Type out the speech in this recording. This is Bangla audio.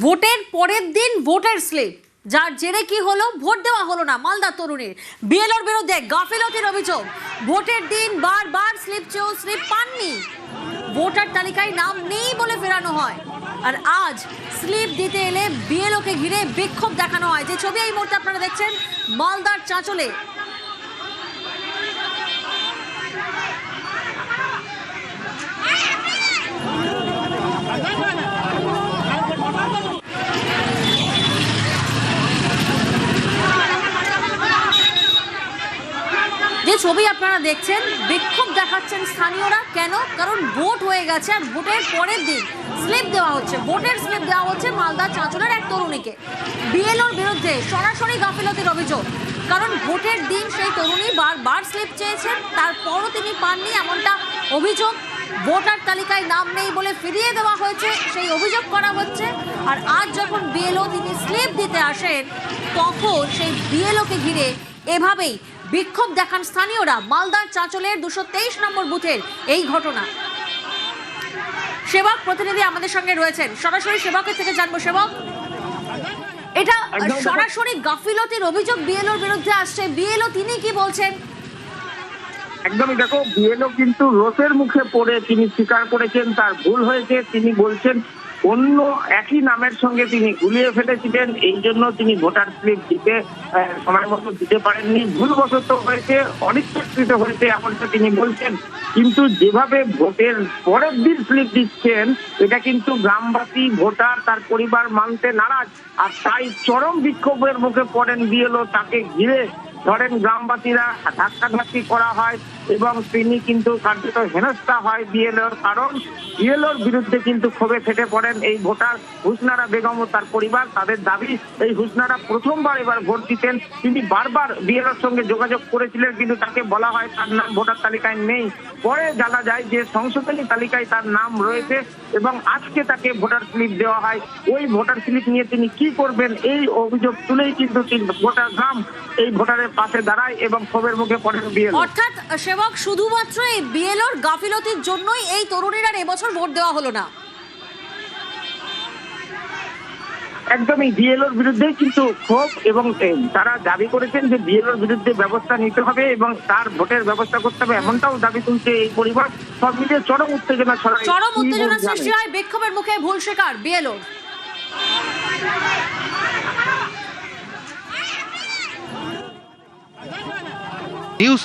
ভোটের পরের দিন ভোটের স্লিপ, যার জেরে কি হলো, ভোট দেওয়া হলো না মালদা তরুণীর। বিএলওর বিরুদ্ধে গাফিলতির অভিযোগ। ভোটের দিন বারবার স্লিপ চেয়েও স্লিপ পাননি, ভোটার তালিকায় নাম নেই বলে ফেরানো হয়। আর আজ স্লিপ দিতে এলে বিএলওকে ঘিরে বিক্ষোভ দেখানো হয়। যে ছবি এই মুহূর্তে আপনারা দেখছেন মালদার চাঁচলে। যে ছবি আপনারা দেখছেন, বিক্ষোভ দেখাচ্ছেন স্থানীয়রা। কেন? কারণ ভোট হয়ে গেছে আর ভোটের পরের দিন স্লিপ দেওয়া হচ্ছে, ভোটের স্লিপ দেওয়া হচ্ছে মালদা চাঁচলের এক তরুণীকে। বিএলওর বিরুদ্ধে সরাসরি গাফিলতির অভিযোগ। কারণ ভোটের দিন সেই তরুণী বারবার স্লিপ চেয়েছেন, তারপরও তিনি পাননি, এমনটা অভিযোগ। ভোটার তালিকায় নাম নেই বলে ফিরিয়ে দেওয়া হয়েছে, সেই অভিযোগ করা হচ্ছে। আর আজ যখন বিএলও তিনি স্লিপ দিতে আসেন, তখন সেই বিএলওকে ঘিরে এভাবেই বিক্ষোভ দেখান স্থানীয়রা। মালদার চাঁচলের 223 নম্বর বুথের এই ঘটনা। সেবক প্রতিনিধি আমাদের সঙ্গে রয়েছেন, সরাসরি সেবকের থেকে জানবো। সেবক, এটা সরাসরি গাফিলতির অভিযোগ বিএলওর বিরুদ্ধে আসছে, বিএলও তিনি কি বলছেন? একদমই, দেখো, বিএলও কিন্তু রোষের মুখে পড়ে তিনি স্বীকার করেছেন তার ভুল হয়েছে। তিনি বলছেন অন্য একই নামের সঙ্গে তিনি গুলিয়ে ফেলেছিলেন, এই জন্য তিনি ভোটার স্লিপ দিতে সময় মতো দিতে পারেননি, ভুলবশত হয়েছে, অনিচ্ছাকৃত হয়েছে, এমনটা তিনি বলছেন। কিন্তু যেভাবে ভোটের পরের দিন স্লিপ দিচ্ছেন, এটা কিন্তু গ্রামবাসী, ভোটার, তার পরিবার মানতে নারাজ। আর তাই চরম বিক্ষোভের মুখে পড়েন বিএলও। তাকে ঘিরে ধরেন গ্রামবাসীরা, ধাক্কাধাক্কি করা হয় এবং তিনি কিন্তু কার্যত হেনস্থা হয় বিএলওর। কারণ বিএলওর বিরুদ্ধে কিন্তু ক্ষোভে ফেটে পড়েন এই ভোটার হুসনারা বেগম ও তার পরিবার। তাদের দাবি, এই হুসনারা প্রথমবার এবার ভোট দিতেন, তিনি বারবার বিএলওর সঙ্গে যোগাযোগ করেছিলেন, কিন্তু তাকে বলা হয় তার নাম ভোটার তালিকায় নেই। পরে জানা যায় যে সংশোধনী তালিকায় তার নাম রয়েছে এবং আজকে তাকে ভোটার স্লিপ দেওয়া হয়। ওই ভোটার স্লিপ নিয়ে তিনি কি করবেন, এই অভিযোগ তুলেই কিন্তু গোটা গ্রাম এই ভোটারের পাশে দাঁড়ায় এবং ক্ষোভের মুখে পড়েন বিএলও। অর্থাৎ সেবক, শুধুমাত্র এই বিএলওর গাফিলতির জন্যই এই তরুণীরা এবছর ভোট দেওয়া হলো না। একদমই, বিএলওর বিরুদ্ধে কিন্তু ক্ষোভ এবং তারা দাবি করেছেন যে বিএলওর বিরুদ্ধে ব্যবস্থা নিতে হবে এবং তার ভোটের ব্যবস্থা করতে হবে, এমনটাও দাবি তুলছে এই পরিবার। সব মিলিয়ে চরম উত্তেজনা ছড়ায়, চরম উত্তেজনা সৃষ্টি হয়, বিক্ষোভের মুখে ভুল স্বীকার বিএলওর। নিউজ